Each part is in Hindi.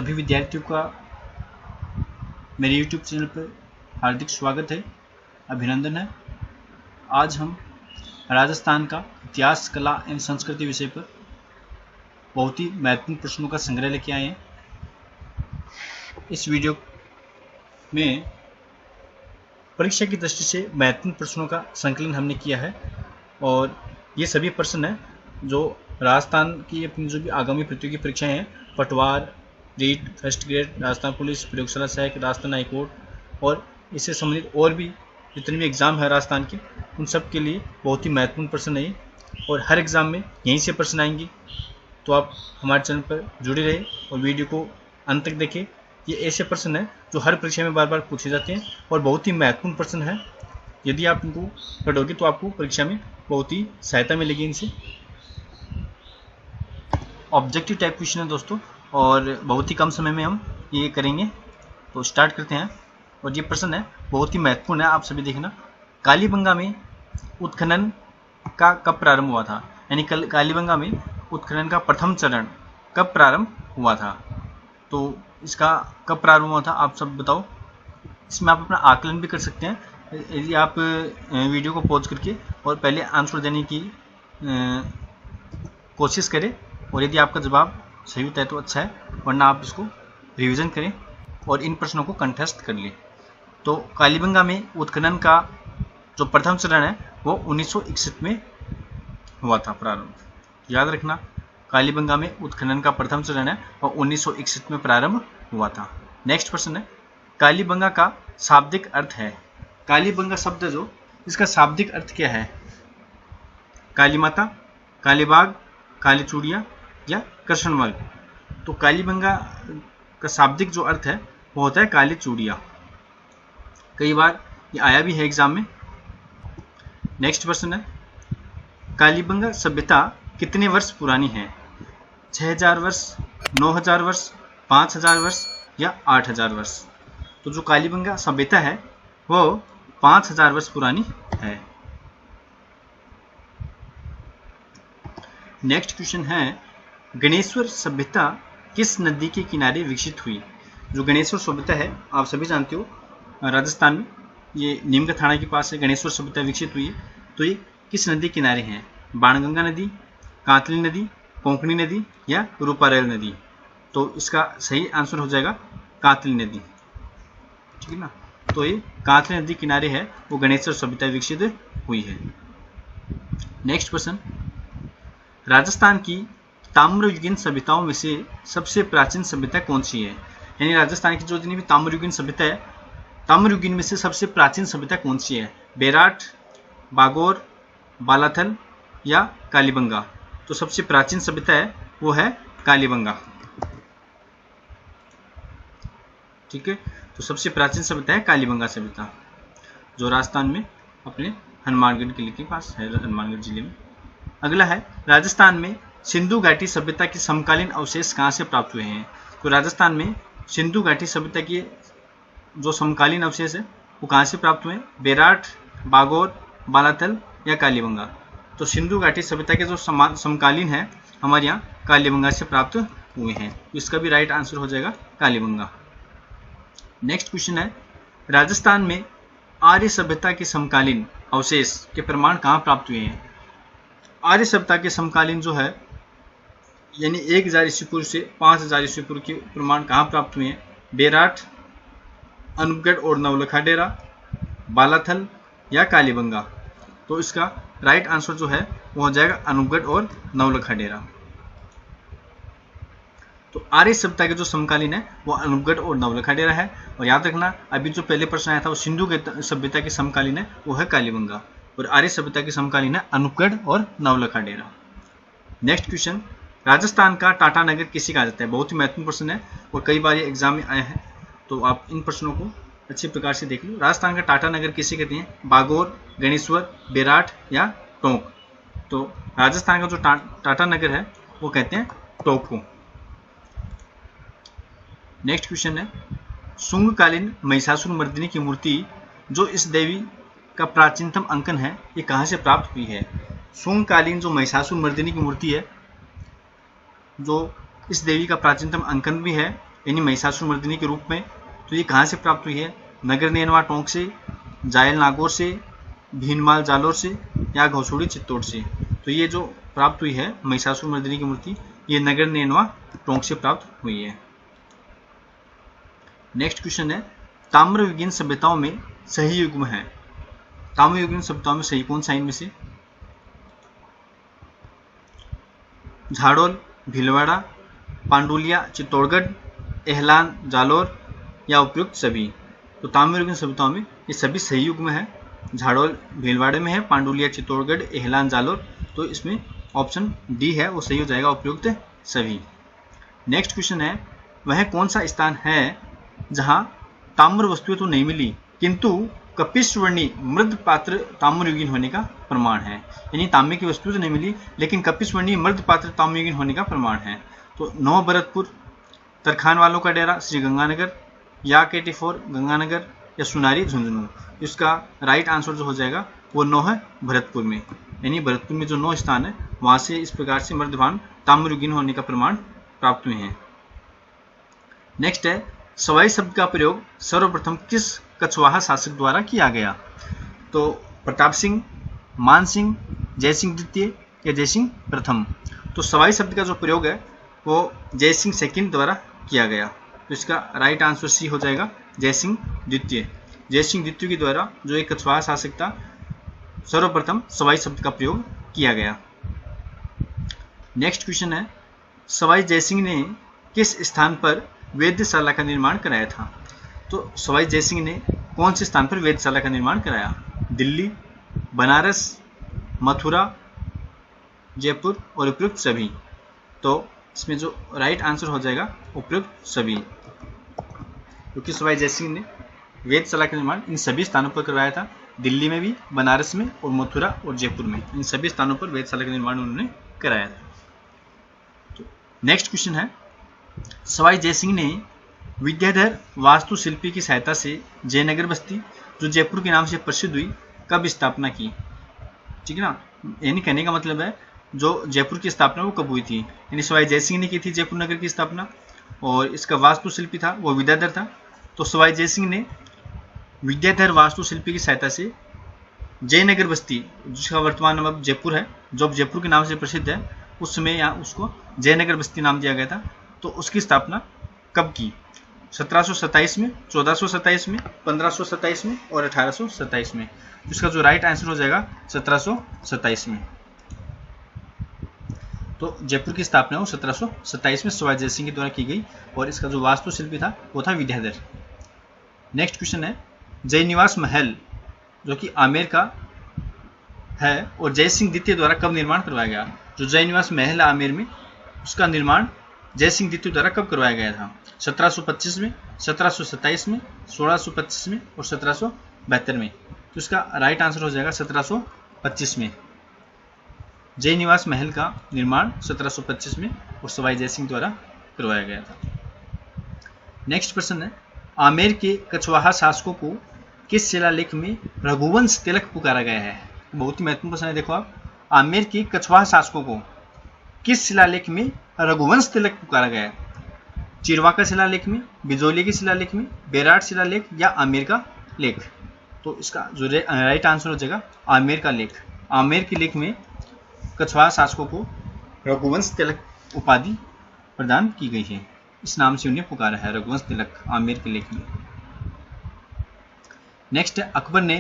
सभी विद्यार्थियों का मेरे YouTube चैनल पर हार्दिक स्वागत है, अभिनंदन है। आज हम राजस्थान का इतिहास, कला एवं संस्कृति विषय पर बहुत ही महत्वपूर्ण प्रश्नों का संग्रह लेके आए हैं। इस वीडियो में परीक्षा की दृष्टि से महत्वपूर्ण प्रश्नों का संकलन हमने किया है और ये सभी प्रश्न हैं जो राजस्थान की अपनी जो भी आगामी प्रतियोगी परीक्षाएं हैं, Patwar, REET, first grade, Rajasthan police, प्रयोगशाला सहायक, राजस्थान हाईकोर्ट और इससे संबंधित और भी जितने भी एग्ज़ाम है राजस्थान के, उन सब के लिए बहुत ही महत्वपूर्ण प्रश्न है और हर एग्ज़ाम में यहीं से प्रश्न आएंगे। तो आप हमारे चैनल पर जुड़े रहे और वीडियो को अंत तक देखें। ये ऐसे प्रश्न हैं जो हर परीक्षा में बार बार पूछे जाते हैं और बहुत ही महत्वपूर्ण प्रश्न है। यदि आप इनको पढ़ोगे तो आपको परीक्षा में बहुत ही सहायता मिलेगी इनसे। ऑब्जेक्टिव टाइप क्वेश्चन है दोस्तों और बहुत ही कम समय में हम ये करेंगे। तो स्टार्ट करते हैं और ये प्रश्न है बहुत ही महत्वपूर्ण है, आप सभी देखना। कालीबंगा में उत्खनन का कब प्रारंभ हुआ था? यानी कालीबंगा में उत्खनन का प्रथम चरण कब प्रारंभ हुआ था? तो इसका कब प्रारंभ हुआ था आप सब बताओ। इसमें आप अपना आकलन भी कर सकते हैं यदि आप वीडियो को पॉज करके और पहले आंसर देने की कोशिश करें और यदि आपका जवाब सही होता है तो अच्छा है, वरना आप इसको रिवीजन करें और इन प्रश्नों को कंठस्थ कर लें। तो कालीबंगा में उत्खनन का जो प्रथम चरण है वो 1961 में हुआ था प्रारंभ। याद रखना, कालीबंगा में उत्खनन का प्रथम चरण है और 1961 में प्रारंभ हुआ था। नेक्स्ट प्रश्न है, कालीबंगा का शाब्दिक अर्थ है। कालीबंगा शब्द जो, इसका शाब्दिक अर्थ क्या है? काली माता, कालीबाग, काली चूड़िया या कृष्णमल। तो कालीबंगा का शाब्दिक जो अर्थ है वो होता है काली चूड़िया। कई बार ये आया भी है एग्जाम में। नेक्स्ट प्रश्न है, कालीबंगा सभ्यता कितने वर्ष पुरानी है? 6000 वर्ष, 9000 वर्ष, 5000 वर्ष या 8000 वर्ष। तो जो कालीबंगा सभ्यता है वो 5000 वर्ष पुरानी है। नेक्स्ट क्वेश्चन है, गणेश्वर सभ्यता किस नदी के किनारे विकसित हुई? जो गणेश्वर सभ्यता है आप सभी जानते हो, राजस्थान में ये नीमका थाना के पास है गणेश्वर सभ्यता विकसित हुई। तो ये किस नदी के किनारे हैं? बाणगंगा नदी, कांतली नदी, कोंकणी नदी या रूपारेल नदी। तो इसका सही आंसर हो जाएगा कांतली नदी, ठीक है ना। तो ये कांतली नदी किनारे है वो गणेश्वर सभ्यता विकसित हुई है। नेक्स्ट प्रश्न, राजस्थान की ताम्रयुगीन सभ्यताओं में से सबसे प्राचीन सभ्यता कौन सी है? यानी राजस्थान की जो जितनी भी ताम्रयुगीन सभ्यता है, ताम्रयुगीन में से सबसे प्राचीन सभ्यता कौन सी है? बेराट, बागोर, बालाथल या कालीबंगा। तो सबसे प्राचीन सभ्यता है वो है कालीबंगा, ठीक है। तो सबसे प्राचीन सभ्यता है कालीबंगा सभ्यता, जो राजस्थान में अपने हनुमानगढ़ किले के पास है, हनुमानगढ़ जिले में। अगला है, राजस्थान में सिंधु घाटी सभ्यता के समकालीन अवशेष कहाँ से प्राप्त हुए हैं? तो राजस्थान में सिंधु घाटी सभ्यता के जो समकालीन अवशेष है वो कहाँ से प्राप्त हुए हैं? बेराट, बागोर, बालाथल या कालीबंगा। तो सिंधु घाटी सभ्यता के जो समकालीन है हमारे यहाँ कालीबंगा से प्राप्त हुए हैं। इसका भी राइट आंसर हो जाएगा कालीबंगा। नेक्स्ट क्वेश्चन है, राजस्थान में आर्य सभ्यता के समकालीन अवशेष के प्रमाण कहाँ प्राप्त हुए हैं? आर्य सभ्यता के समकालीन जो है यानी 1000 ईस्वी पूर्व से 5000 ईस्वी पूर्व के प्रमाण कहाँ प्राप्त हुए हैं? बेराट, अनूपगढ़ और नवलखा डेरा, बालाथल या कालीबंगा। तो इसका राइट आंसर जो है वो हो जाएगा अनूपगढ़ और नवलखा डेरा। तो आर्य सभ्यता के जो समकालीन है वो अनूपगढ़ और नवलखा डेरा है। और याद रखना, अभी जो पहले प्रश्न आया था वो सिंधु सभ्यता के समकालीन है वो है कालीबंगा और आर्य सभ्यता के समकालीन है अनूपगढ़ और नवलखा डेरा। नेक्स्ट क्वेश्चन, राजस्थान का टाटा नगर किसे कहा जाता है? बहुत ही महत्वपूर्ण प्रश्न है और कई बार ये एग्जाम में आया है, तो आप इन प्रश्नों को अच्छे प्रकार से देख लो। राजस्थान का टाटा नगर किसे कहते हैं? बागोर, गणेश्वर, बेराट या टोंक। तो राजस्थान का जो टाटा नगर है वो कहते हैं टोंक को। नेक्स्ट क्वेश्चन है, शुंगकालीन महिषासुर मर्दिनी की मूर्ति जो इस देवी का प्राचीनतम अंकन है ये कहाँ से प्राप्त हुई है? शुंगकालीन जो महिषासुर मर्दिनी की मूर्ति है जो इस देवी का प्राचीनतम अंकन भी है, यानी महिषासुरमर्दिनी के रूप में। तो ये कहाँ से प्राप्त हुई है? नगर नेनवा टोंक से, जायल नागौर से, भीनमाल जालोर से या घोसोड़ी चित्तौड़ से। तो ये जो प्राप्त हुई है महिषासुरमर्दिनी की मूर्ति, ये नगर नेनवा टोंक से प्राप्त हुई है। नेक्स्ट क्वेश्चन है, ताम्रयुगीन सभ्यताओं में सही युग्म है। ताम्रयुगीन सभ्यताओं में सही कौन सा इनमें से? झाड़ोल भीलवाड़ा, पांडुलिया चित्तौड़गढ़, एहलान जालोर या उपयुक्त सभी। तो ताम्रयुगीन सभ्यताओं में ये सभी सही युग्म है। झाड़ोल भीलवाड़े में है, पांडुलिया चित्तौड़गढ़, एहलान जालोर। तो इसमें ऑप्शन डी है वो सही हो जाएगा, उपयुक्त सभी। नेक्स्ट क्वेश्चन है, वह कौन सा स्थान है जहां ताम्र वस्तुएं तो नहीं मिली किंतु कपिस्वर्णी मृद पात्र ताम्रयुगीन होने का प्रमाण है। यानी तांबे की वस्तु तो नहीं मिली लेकिन कपिस्वर्णी मृद पात्र ताम्रयुगीन होने का प्रमाण है। तो नवभरतपुर, तरखान वालों का डेरा श्री गंगानगर, या KT4 गंगानगर या सुनारी झुंझुनू। इसका राइट आंसर जो हो जाएगा वो 9 है भरतपुर में। यानी भरतपुर में जो 9 स्थान है वहां से इस प्रकार से मृदभान ताम्रयुगीन होने का प्रमाण प्राप्त हुए हैं। नेक्स्ट है, सवाई शब्द का प्रयोग सर्वप्रथम किस कछवाहा शासक द्वारा किया गया? तो प्रताप सिंह, मान सिंह, जयसिंह द्वितीय या जयसिंह प्रथम। तो सवाई शब्द का जो प्रयोग है वो जयसिंह सेकंड द्वारा किया गया। तो इसका राइट आंसर सी हो जाएगा, जयसिंह द्वितीय। जयसिंह द्वितीय के द्वारा जो एक कछवाहा शासक था, सर्वप्रथम सवाई शब्द का प्रयोग किया गया। नेक्स्ट क्वेश्चन है, सवाई जयसिंह ने किस स्थान पर वेधशाला का निर्माण कराया था? तो सवाई जयसिंह ने कौन से स्थान पर वेधशाला का निर्माण कराया? दिल्ली, बनारस, मथुरा, जयपुर और उपयुक्त सभी। तो इसमें जो राइट आंसर हो जाएगा उपयुक्त सभी, क्योंकि सवाई जयसिंह ने वेधशाला का निर्माण इन सभी स्थानों पर करवाया था। दिल्ली में भी, बनारस में और मथुरा और जयपुर में, इन सभी स्थानों पर वेधशाला का निर्माण उन्होंने कराया था। तो नेक्स्ट क्वेश्चन है, सवाई जयसिंह ने विद्याधर वास्तुशिल्पी की सहायता से जयनगर बस्ती, जो जयपुर के नाम से प्रसिद्ध हुई, कब स्थापना की? ठीक है ना, यानी कहने का मतलब है जो जयपुर की स्थापना वो कब हुई थी? यानी सवाई जयसिंह ने की थी जयपुर नगर की स्थापना, और इसका वास्तुशिल्पी था वो विद्याधर था। तो सवाई जयसिंह ने विद्याधर वास्तुशिल्पी की सहायता से जयनगर बस्ती, जिसका वर्तमान नाम अब जयपुर है, जो अब जयपुर के नाम से प्रसिद्ध है, उस समय यहाँ उसको जयनगर बस्ती नाम दिया गया था। तो उसकी स्थापना कब की? 1727 में, 1427 में, 1527 में और 1827 में। तो इसका जो राइट आंसर हो जाएगा 1727 में। तो जयपुर की स्थापना वो 1727 में सवाई जयसिंह के द्वारा की गई, और इसका जो वास्तुशिल्पी था वो था विद्याधर। नेक्स्ट क्वेश्चन है, जयनिवास महल जो कि आमेर का है और जयसिंह द्वितीय द्वारा कब निर्माण करवाया गया? जो जयनिवास महल आमेर में, उसका निर्माण जयसिंह द्वितीय द्वारा कब करवाया गया था? 1725 में, 1727 में, 1625 में और 1772 में। तो इसका राइट आंसर हो जाएगा 1725 में। जयनिवास महल का निर्माण 1725 में और सवाई जयसिंह द्वारा करवाया गया था। नेक्स्ट प्रश्न है, आमेर के कछवाहा शासकों को किस शिलालेख में रघुवंश तिलक पुकारा गया है? बहुत ही महत्वपूर्ण प्रश्न है। देखो आप, आमेर के कछवाहा शासकों को किस शिलालेख में रघुवंश तिलक पुकारा गया है? चिरवाका शिलालेख में, बिजोली के शिलालेख में, बेराट शिलालेख या आमेर का लेख? तो इसका जो राइट आंसर हो जाएगा आमेर का लेख। आमेर के लेख में कछवाहा शासकों को रघुवंश तिलक उपाधि प्रदान की गई है, इस नाम से उन्हें पुकारा है, रघुवंश तिलक, आमेर के लेख में। नेक्स्ट है, अकबर ने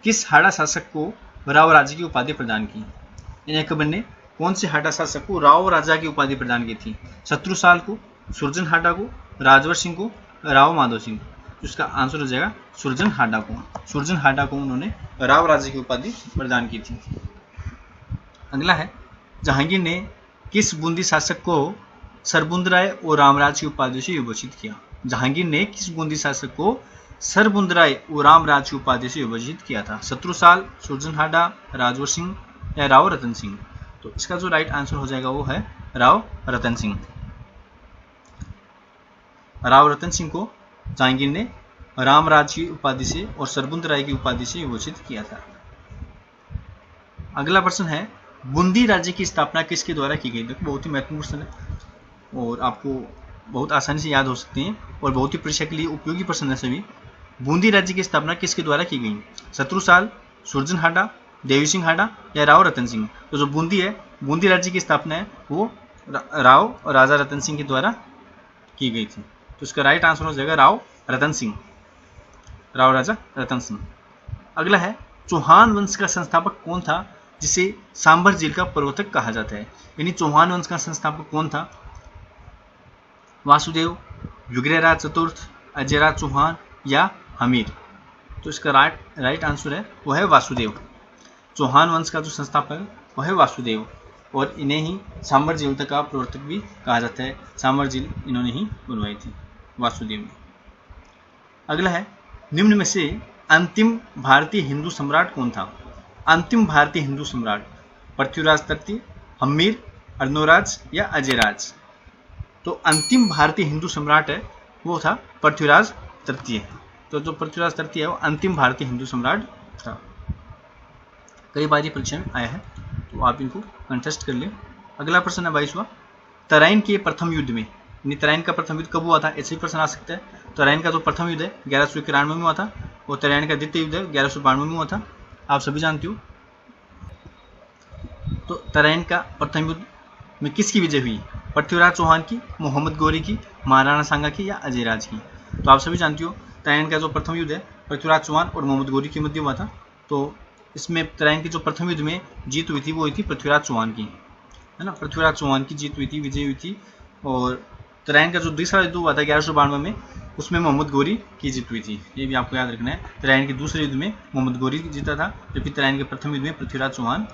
किस हाड़ा शासक को राव राजा की उपाधि प्रदान की? यानी अकबर ने कौन से हाड़ा शासक को राव राजा की उपाधि प्रदान की थी? शत्रुसाल को, सुरजन हाड़ा को, राजवर सिंह को, राव माधव सिंह? तो इसका आंसर हो जाएगा सुरजन हाड़ा को। सुरजन हाड़ा को उन्होंने राव राजा की उपाधि प्रदान की थी। अगला है, जहांगीर ने किस बूंदी शासक को सरबुंदराय और रामराज की उपाधि से विभूषित किया? जहांगीर ने किस बूंदी शासक को सरबुंदराय और रामराज की उपाधि से विभूषित किया था? शत्रुसाल, सुरजन हाड़ा, राजवर सिंह या राव रतन सिंह? तो इसका जो राइट आंसर हो जाएगा वो है राव रतन सिंह। राव रतन सिंह को जहांगीर ने रामराज की उपाधि से और सरबुंदराय की उपाधि से विभूषित किया था। अगला प्रश्न है, बूंदी राज्य की स्थापना किसके द्वारा की गई? देखो बहुत ही महत्वपूर्ण प्रश्न है और आपको बहुत आसानी से याद हो सकते हैं और बहुत ही परीक्षा के लिए उपयोगी प्रश्न है सभी। बूंदी राज्य की स्थापना किसके द्वारा की गई? शत्रुसाल, सुरजन हाडा, देवी सिंह हाडा या राव रतन सिंह? तो जो बूंदी है, बूंदी राज्य की स्थापना है वो राव और राजा रतन सिंह के द्वारा की गई थी। तो इसका राइट आंसर हो जाएगा राव रतन सिंह, राव राजा रतन सिंह। अगला है चौहान वंश का संस्थापक कौन था जिसे सांबर झील का प्रवर्तक कहा जाता है? यानी चौहान वंश का संस्थापक कौन था? वासुदेव, विग्रहराज चतुर्थ, अजयराज चौहान या हमीर? तो इसका राइट आंसर है वो है वासुदेव। चौहान वंश का जो संस्थापक है वो है वासुदेव और इन्हें ही सांबर झील का प्रवर्तक भी कहा जाता है। सांबर झील इन्होंने ही बनवाई थी, वासुदेव ने। अगला है निम्न में से अंतिम भारतीय हिंदू सम्राट कौन था? अंतिम भारतीय हिंदू सम्राट पृथ्वीराज तृतीय, हम्मीर, अर्नोराज या अजयराज? तो अंतिम भारतीय हिंदू सम्राट है वो था पृथ्वीराज तृतीय। तो जो पृथ्वीराज तृतीय है वो अंतिम भारतीय हिंदू सम्राट था। कई बार ये परीक्षा में आया है तो आप इनको कंटेस्ट कर लें। अगला प्रश्न है 22वां, तराइन के प्रथम युद्ध में, यानी तराइन का प्रथम युद्ध कब हुआ था? ऐसे ही प्रश्न आ सकता है। तराइन का जो प्रथम युद्ध है 1191 में हुआ था और तराइन का द्वितीय युद्ध है 1192 में हुआ था, आप सभी जानते हो। तो तराइन का प्रथम युद्ध में किसकी विजय हुई? पृथ्वीराज चौहान की, मोहम्मद गौरी की, महाराणा सांगा की या अजयराज की? तो आप सभी जानते हो तराइन का जो प्रथम युद्ध है पृथ्वीराज चौहान और मोहम्मद गौरी के मध्य हुआ था। तो इसमें तराइन की जो प्रथम युद्ध में जीत हुई थी वो हुई थी पृथ्वीराज चौहान की, है ना, पृथ्वीराज चौहान की जीत हुई थी, विजय हुई थी। और तराइन का जो दूसरा युद्ध हुआ था 1192 में, उसमें मोहम्मद गौरी की जीत हुई थी। ये भी आपको याद रखना है, तराइन के दूसरे युद्ध में मोहम्मद गौरी जीता था, जबकि तराइन के प्रथम युद्ध में पृथ्वीराज चौहान।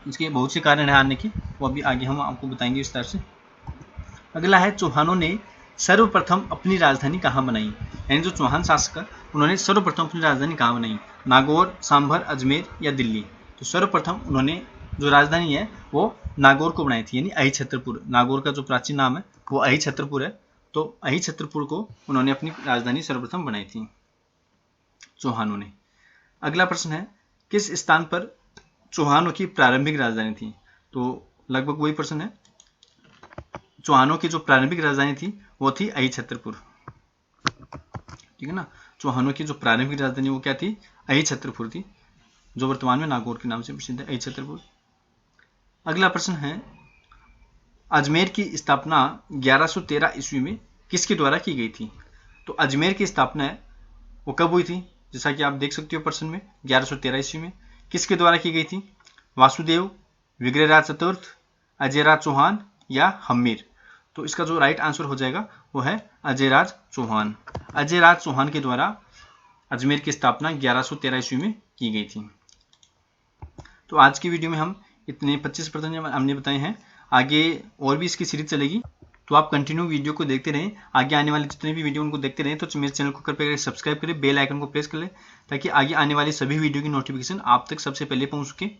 इसके बहुत से कारण है हारने की, वो अभी आगे हम आपको बताएंगे विस्तार से। अगला है चौहानों ने सर्वप्रथम अपनी राजधानी कहाँ बनाई? यानी जो चौहान शासक उन्होंने सर्वप्रथम अपनी राजधानी कहाँ बनाई? नागौर, सांभर, अजमेर या दिल्ली? तो सर्वप्रथम उन्होंने जो राजधानी है वो नागौर को बनाई थी, यानी अहि छत्रपुर। नागौर का जो प्राचीन नाम है वो अहि छत्रपुर है। तो अहि छत्रपुर को उन्होंने अपनी राजधानी सर्वप्रथम बनाई थी चौहानों ने। अगला प्रश्न है किस स्थान पर चौहानों की प्रारंभिक राजधानी थी? तो लगभग वही प्रश्न है। चौहानों की जो प्रारंभिक राजधानी थी वो थी अहि छत्रपुर, ठीक है ना। चौहानों की जो प्रारंभिक राजधानी वो क्या थी? अहि छत्रपुर थी, जो वर्तमान में नागौर के नाम से प्रसिद्ध है, अहि छत्रपुर। अगला प्रश्न है अजमेर की स्थापना 1113 ईस्वी में किसके द्वारा की गई थी? तो अजमेर की स्थापना है वो कब हुई थी? जैसा कि आप देख सकते हो प्रश्न में, 1113 ईस्वी में। किसके द्वारा की गई थी? वासुदेव, विग्रहराज चतुर्थ, अजयराज चौहान या हम्मीर? तो इसका जो राइट आंसर हो जाएगा वो है अजयराज चौहान। अजयराज चौहान के द्वारा अजमेर की स्थापना 1113 ईस्वी में की गई थी। तो आज की वीडियो में हम इतने 25 प्रश्न हमने बताए हैं। आगे और भी इसकी सीरीज चलेगी, तो आप कंटिन्यू वीडियो को देखते रहें। आगे आने वाले जितने भी वीडियो उनको देखते रहें। तो मेरे चैनल को कृपया सब्सक्राइब करें, बेल आइकन को प्रेस कर लें, ताकि आगे आने वाली सभी वीडियो की नोटिफिकेशन आप तक सबसे पहले पहुंच सके।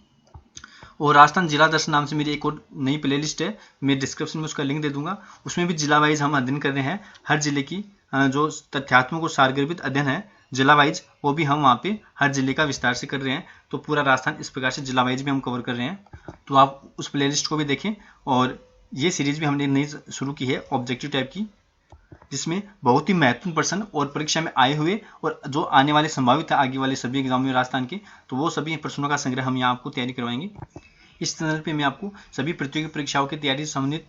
और राजस्थान जिला दर्शन नाम से मेरी एक और नई प्लेलिस्ट है, मैं डिस्क्रिप्शन में उसका लिंक दे दूंगा। उसमें भी जिला वाइज हम अध्ययन कर रहे हैं, हर जिले की जो तथ्यात्मक और सारगर्भित अध्ययन है जिला वाइज, वो भी हम वहाँ पे हर जिले का विस्तार से कर रहे हैं। तो पूरा राजस्थान इस प्रकार से जिला वाइज भी हम कवर कर रहे हैं। तो आप उस प्लेलिस्ट को भी देखें। और ये सीरीज भी हमने नई शुरू की है ऑब्जेक्टिव टाइप की, जिसमें बहुत ही महत्वपूर्ण प्रश्न और परीक्षा में आए हुए और जो आने वाले संभावित है आगे वाले सभी एग्जाम में राजस्थान के, तो वो सभी प्रश्नों का संग्रह हम यहाँ आपको तैयारी करवाएंगे। इस चैनल पे मैं आपको सभी प्रतियोगी परीक्षाओं की तैयारी से संबंधित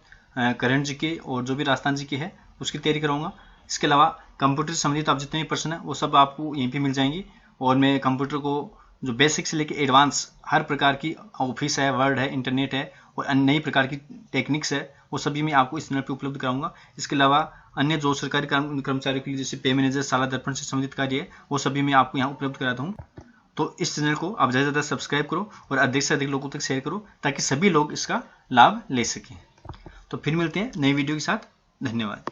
करंट जीके और जो भी राजस्थान जीके है उसकी तैयारी कराऊंगा। इसके अलावा कंप्यूटर से संबंधित आप जितने भी प्रश्न है वो सब आपको यहीं पे मिल जाएंगे। और मैं कंप्यूटर को जो बेसिक से लेकर एडवांस हर प्रकार की ऑफिस है, वर्ड है, इंटरनेट है और अन्य नई प्रकार की टेक्निक्स है, वो सभी मैं आपको इस चैनल पे उपलब्ध कराऊंगा। इसके अलावा अन्य जो सरकारी कर्मचारियों के लिए जैसे पे मैनेजर, साला दर्पण से संबंधित कार्य है, वो सभी मैं आपको यहाँ उपलब्ध कराता हूँ। तो इस चैनल को आप ज़्यादा से ज़्यादा सब्सक्राइब करो और अधिक से अधिक लोगों तक शेयर करो, ताकि सभी लोग इसका लाभ ले सकें। तो फिर मिलते हैं नई वीडियो के साथ। धन्यवाद।